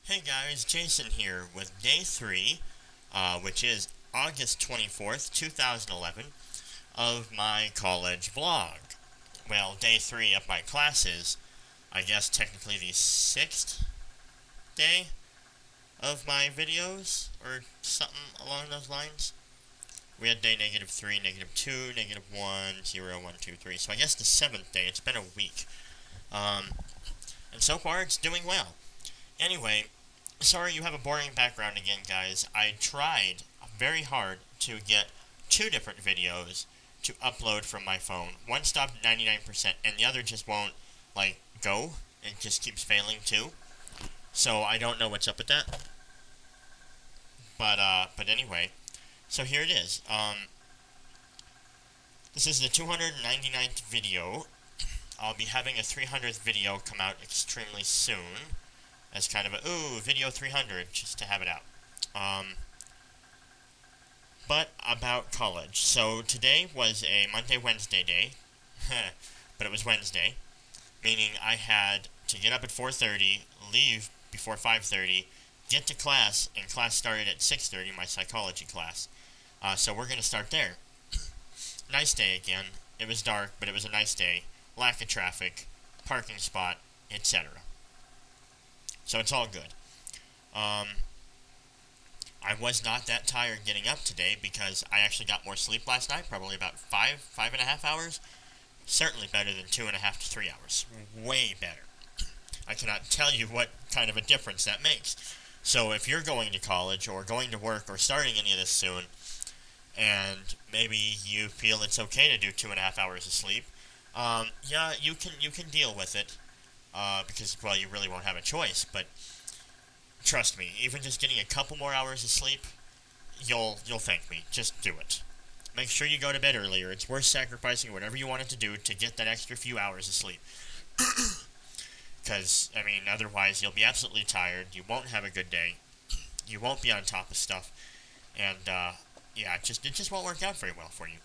Hey guys, Jason here with day 3, which is August 24th, 2011, of my college vlog. Well, day 3 of my classes, I guess technically the 6th day of my videos, or something along those lines. We had day -3, -2, -1, 0, 1, 2, 3, so I guess the 7th day. It's been a week. And so far it's doing well. Anyway, sorry you have a boring background again, guys. I tried very hard to get 2 different videos to upload from my phone. One stopped at 99%, and the other just won't, go. It just keeps failing too. So I don't know what's up with that. But anyway, so here it is. This is the 299th video. I'll be having a 300th video come out extremely soon. As kind of a, video 300, just to have it out. But about college. So today was a Monday-Wednesday day, but it was Wednesday, meaning I had to get up at 4:30, leave before 5:30, get to class, and class started at 6:30, my psychology class. So we're going to start there. Nice day again. It was dark, but it was a nice day. Lack of traffic, parking spot, etc. So it's all good. I was not that tired getting up today because I actually got more sleep last night, probably about 5.5 hours. Certainly better than 2.5 to 3 hours. Way better. I cannot tell you what kind of a difference that makes. So if you're going to college or going to work or starting any of this soon, and maybe you feel it's okay to do 2.5 hours of sleep, yeah, you can deal with it. Because, well, you really won't have a choice, but trust me, even just getting a couple more hours of sleep, you'll thank me. Just do it. Make sure you go to bed earlier. It's worth sacrificing whatever you wanted to do to get that extra few hours of sleep. Because, otherwise you'll be absolutely tired, you won't have a good day, you won't be on top of stuff, and, yeah, it just won't work out very well for you.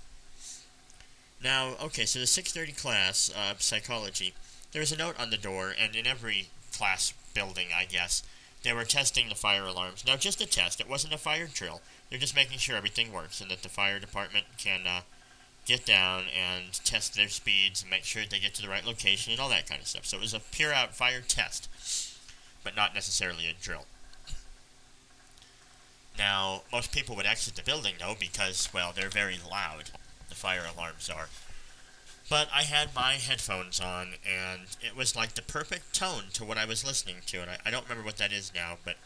Now, okay, so the 6:30 class, psychology, there was a note on the door, and in every class building, I guess, they were testing the fire alarms. Now, just a test. It wasn't a fire drill. They're just making sure everything works and that the fire department can get down and test their speeds and make sure they get to the right location and all that kind of stuff. So it was a pure-out fire test, but not necessarily a drill. Now, most people would exit the building, though, because, well, they're very loud. The fire alarms are. But I had my headphones on, and it was like the perfect tone to what I was listening to, and I don't remember what that is now, but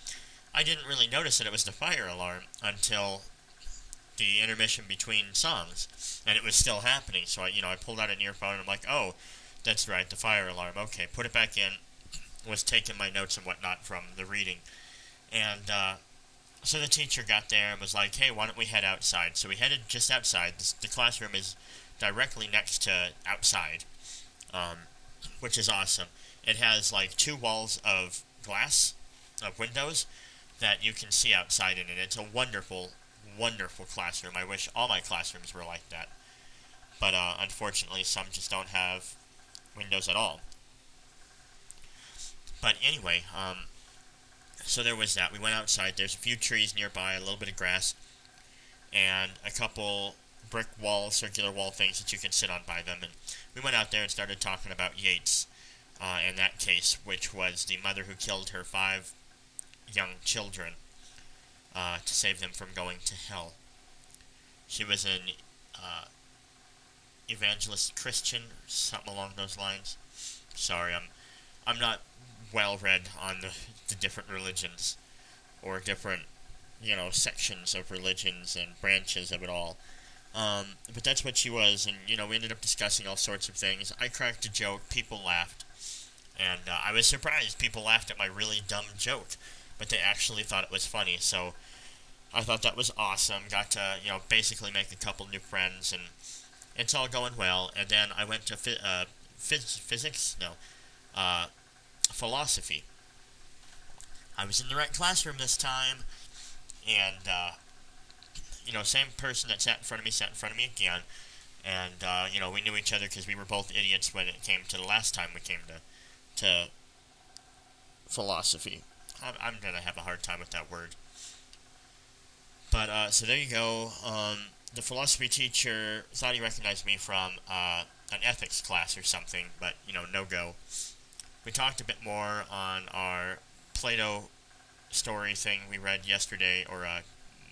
I didn't really notice that it was the fire alarm until the intermission between songs, and it was still happening, so I pulled out an earphone, and I'm like, oh, that's right, the fire alarm, okay, put it back in, was taking my notes and whatnot from the reading, and, so the teacher got there and was like, hey, why don't we head outside? So we headed just outside. The classroom is directly next to outside, which is awesome. It has 2 walls of glass, of windows, that you can see outside in it. It's a wonderful, wonderful classroom. I wish all my classrooms were like that. But unfortunately, some just don't have windows at all. But anyway, so there was that. We went outside. There's a few trees nearby, a little bit of grass, and a couple brick wall, circular wall things that you can sit on by them. And we went out there and started talking about Yates, in that case, which was the mother who killed her 5 young children to save them from going to hell. She was an evangelist Christian, something along those lines. Sorry, I'm not well read on the different religions, or different, sections of religions and branches of it all. But that's what she was, and, we ended up discussing all sorts of things. I cracked a joke, people laughed, and I was surprised people laughed at my really dumb joke, but they actually thought it was funny, so I thought that was awesome. Got to, basically make a couple new friends, and it's all going well. And then I went to philosophy. I was in the right classroom this time, and, same person that sat in front of me again, and, we knew each other because we were both idiots when it came to the last time we came to philosophy. I'm gonna have a hard time with that word. But, so there you go. The philosophy teacher thought he recognized me from an ethics class or something, but, no go. We talked a bit more on our Plato story thing we read yesterday, or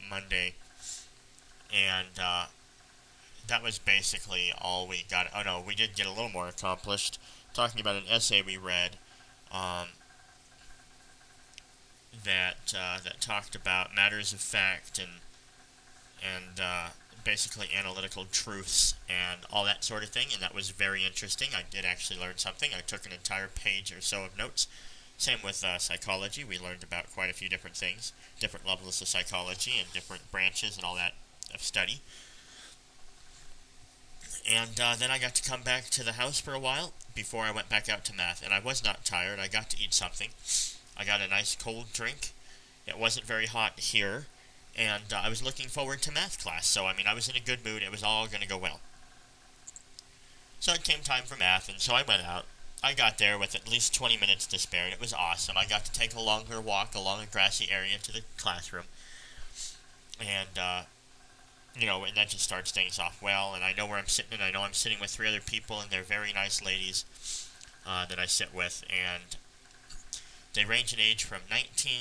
Monday, and that was basically all we got. Oh no, we did get a little more accomplished, talking about an essay we read that talked about matters of fact and basically analytical truths and all that sort of thing, and that was very interesting. I did actually learn something. I took an entire page or so of notes. Same with psychology. We learned about quite a few different things, different levels of psychology and different branches and all that of study. And then I got to come back to the house for a while before I went back out to math, and I was not tired. I got to eat something. I got a nice cold drink. It wasn't very hot here, and I was looking forward to math class, so I was in a good mood. It was all going to go well. So it came time for math, and so I went out. I got there with at least 20 minutes to spare, and it was awesome. I got to take a longer walk along a grassy area to the classroom, and and that just starts things off well, and I know where I'm sitting, and I know I'm sitting with 3 other people, and they're very nice ladies that I sit with, and they range in age from 19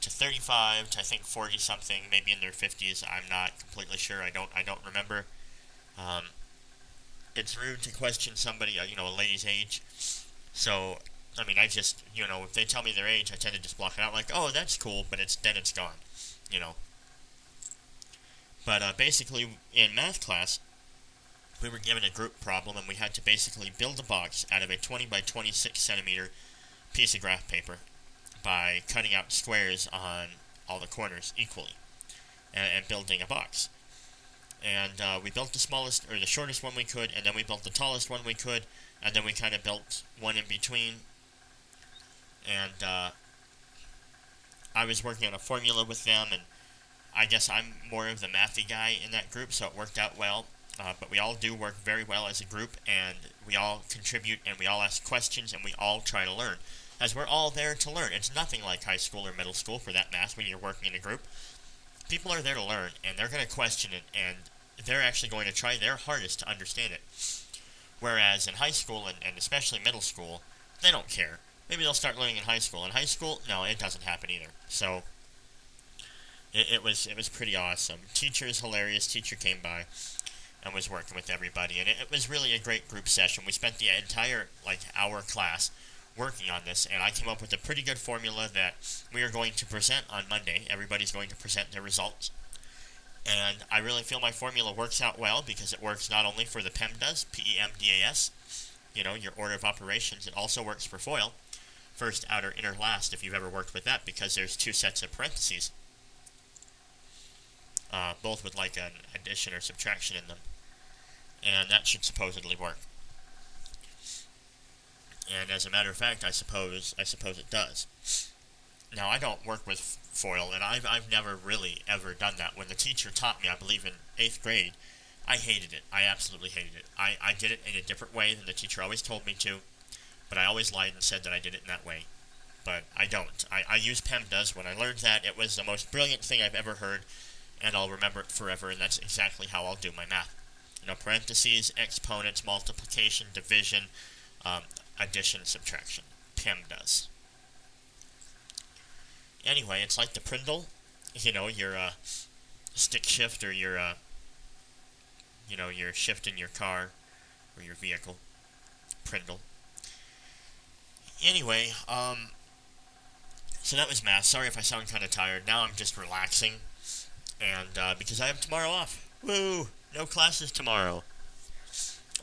to 35 to I think 40-something, maybe in their 50s. I'm not completely sure. I don't remember. It's rude to question somebody, a lady's age. So, I just, if they tell me their age, I tend to just block it out like, oh, that's cool, but it's gone, But basically, in math class, we were given a group problem, and we had to basically build a box out of a 20 by 26 centimeter piece of graph paper by cutting out squares on all the corners equally and building a box. And we built the smallest, or the shortest one we could, and then we built the tallest one we could, and then we kind of built one in between. And I was working on a formula with them, and I guess I'm more of the mathy guy in that group, so it worked out well. But we all do work very well as a group, and we all contribute, and we all ask questions, and we all try to learn. As we're all there to learn. It's nothing like high school or middle school for that math when you're working in a group. People are there to learn, and they're going to question it, and they're actually going to try their hardest to understand it. Whereas in high school, and especially middle school, they don't care. Maybe they'll start learning in high school. In high school, no, it doesn't happen either. So, it was pretty awesome. Teacher is hilarious. Teacher came by and was working with everybody, and it was really a great group session. We spent the entire, hour class working on this, and I came up with a pretty good formula that we are going to present on Monday. Everybody's going to present their results. And I really feel my formula works out well because it works not only for the PEMDAS, P-E-M-D-A-S, your order of operations, it also works for FOIL, first, outer, inner, last, if you've ever worked with that, because there's 2 sets of parentheses, both with an addition or subtraction in them. And that should supposedly work. And as a matter of fact, I suppose it does. Now, I don't work with FOIL, and I've never really ever done that. When the teacher taught me, I believe in 8th grade, I hated it. I absolutely hated it. I did it in a different way than the teacher always told me to, but I always lied and said that I did it in that way. But I don't. I use PEMDAS. When I learned that, it was the most brilliant thing I've ever heard, and I'll remember it forever, and that's exactly how I'll do my math. Parentheses, exponents, multiplication, division, addition, subtraction. PEMDAS. Anyway, it's like the Prindle, your stick shift, or your shift in your car or your vehicle. Prindle. Anyway, so that was math. Sorry if I sound kind of tired. Now I'm just relaxing, and because I have tomorrow off. Woo! No classes tomorrow.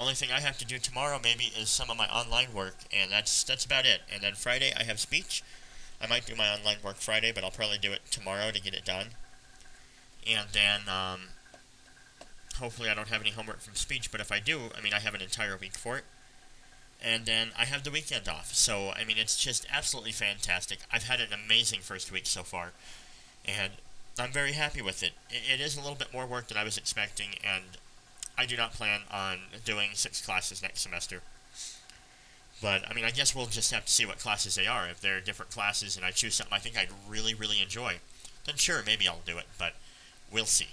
Only thing I have to do tomorrow maybe is some of my online work, and that's about it. And then Friday I have speech. I might do my online work Friday, but I'll probably do it tomorrow to get it done. And then, hopefully I don't have any homework from speech, but if I do, I have an entire week for it. And then I have the weekend off. So, it's just absolutely fantastic. I've had an amazing first week so far, and I'm very happy with it. It is a little bit more work than I was expecting, and I do not plan on doing 6 classes next semester. But, I mean, I guess we'll just have to see what classes they are. If they're different classes and I choose something I think I'd really, really enjoy, then sure, maybe I'll do it, but we'll see.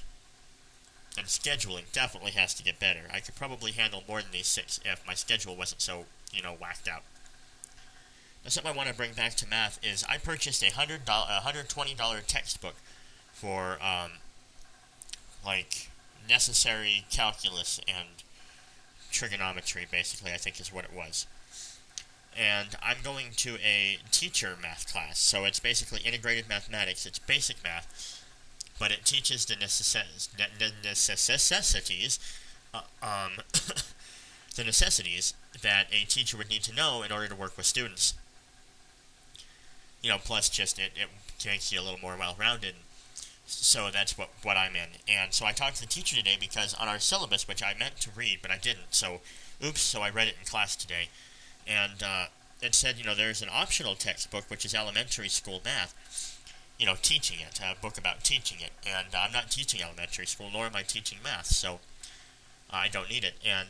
And scheduling definitely has to get better. I could probably handle more than these 6 if my schedule wasn't so, whacked out. Now, something I want to bring back to math is I purchased a $120 textbook for, necessary calculus and trigonometry, basically, I think is what it was. And I'm going to a teacher math class, so it's basically integrated mathematics. It's basic math, but it teaches the necessities, the necessities that a teacher would need to know in order to work with students. Plus just it makes you a little more well-rounded. So that's what I'm in. And so I talked to the teacher today because on our syllabus, which I meant to read, but I didn't, so I read it in class today. And it said, there's an optional textbook, which is elementary school math, teaching it, a book about teaching it. And I'm not teaching elementary school, nor am I teaching math, so I don't need it. And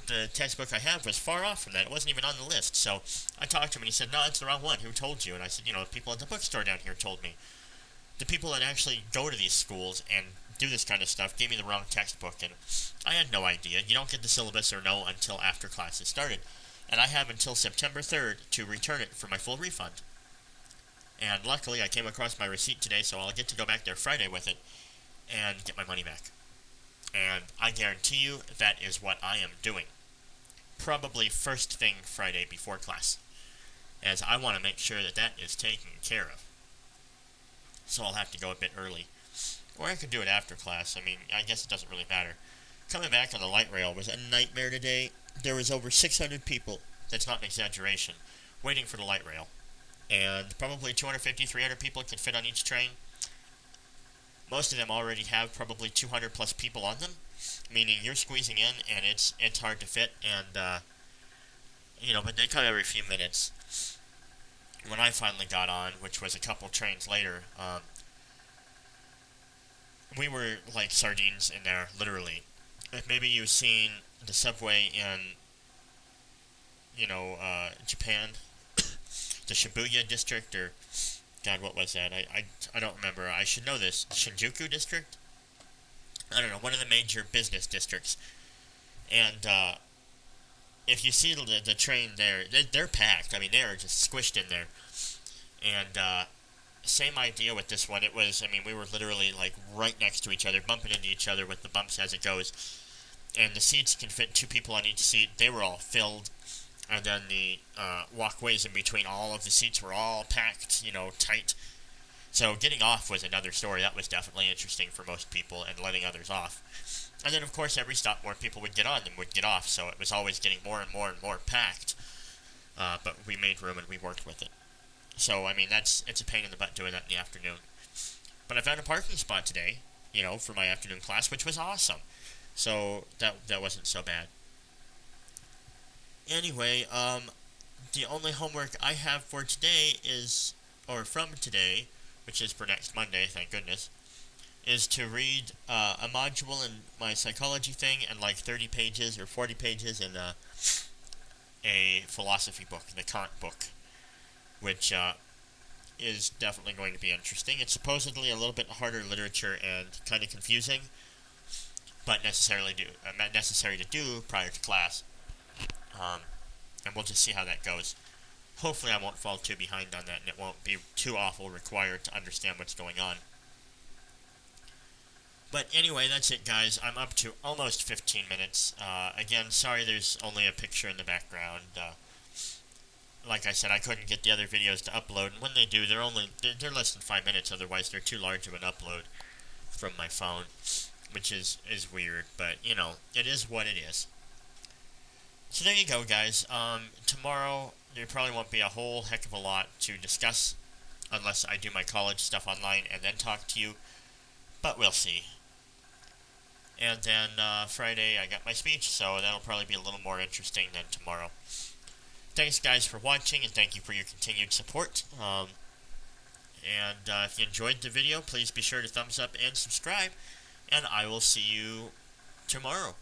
the textbook I have was far off from that. It wasn't even on the list. So I talked to him, and he said, no, it's the wrong one. Who told you? And I said, people at the bookstore down here told me. The people that actually go to these schools and do this kind of stuff gave me the wrong textbook, and I had no idea. You don't get the syllabus or know until after classes started. And I have until September 3rd to return it for my full refund. And luckily, I came across my receipt today, so I'll get to go back there Friday with it and get my money back. And I guarantee you that is what I am doing. Probably first thing Friday before class, as I want to make sure that is taken care of. So I'll have to go a bit early. Or I could do it after class. I mean, I guess it doesn't really matter. Coming back on the light rail was a nightmare today. There was over 600 people, that's not an exaggeration, waiting for the light rail. And probably 250, 300 people could fit on each train. Most of them already have probably 200 plus people on them, meaning you're squeezing in and it's hard to fit. And, but they come every few minutes. When I finally got on, which was a couple trains later, we were like sardines in there, literally. If maybe you've seen the subway in, Japan, the Shibuya district, or, God, what was that? I don't remember. I should know this. Shinjuku district? I don't know, one of the major business districts. And, if you see the train there, they're packed. I mean, they're just squished in there. And, same idea with this one. It was, we were literally, right next to each other, bumping into each other with the bumps as it goes. And the seats can fit 2 people on each seat. They were all filled. And then the walkways in between all of the seats were all packed, tight. So getting off was another story. That was definitely interesting for most people, and letting others off. And then, of course, every stop more people would get on than would get off, so it was always getting more and more and more packed. But we made room and we worked with it. So, it's a pain in the butt doing that in the afternoon. But I found a parking spot today, for my afternoon class, which was awesome. So, that wasn't so bad. Anyway, the only homework I have for today from today, which is for next Monday, thank goodness, is to read a module in my psychology thing and 30 pages or 40 pages in a philosophy book, the Kant book, which is definitely going to be interesting. It's supposedly a little bit harder literature and kind of confusing, but necessary to do prior to class. And we'll just see how that goes. Hopefully I won't fall too behind on that, and it won't be too awful required to understand what's going on. But anyway, that's it, guys. I'm up to almost 15 minutes. Again, sorry there's only a picture in the background. Like I said, I couldn't get the other videos to upload, and when they do, they're less than 5 minutes, otherwise they're too large of an upload from my phone, which is weird, but, it is what it is. So there you go, guys. Tomorrow, there probably won't be a whole heck of a lot to discuss, unless I do my college stuff online and then talk to you, but we'll see. And then Friday, I got my speech, so that'll probably be a little more interesting than tomorrow. Thanks, guys, for watching, and thank you for your continued support. If you enjoyed the video, please be sure to thumbs up and subscribe, and I will see you tomorrow.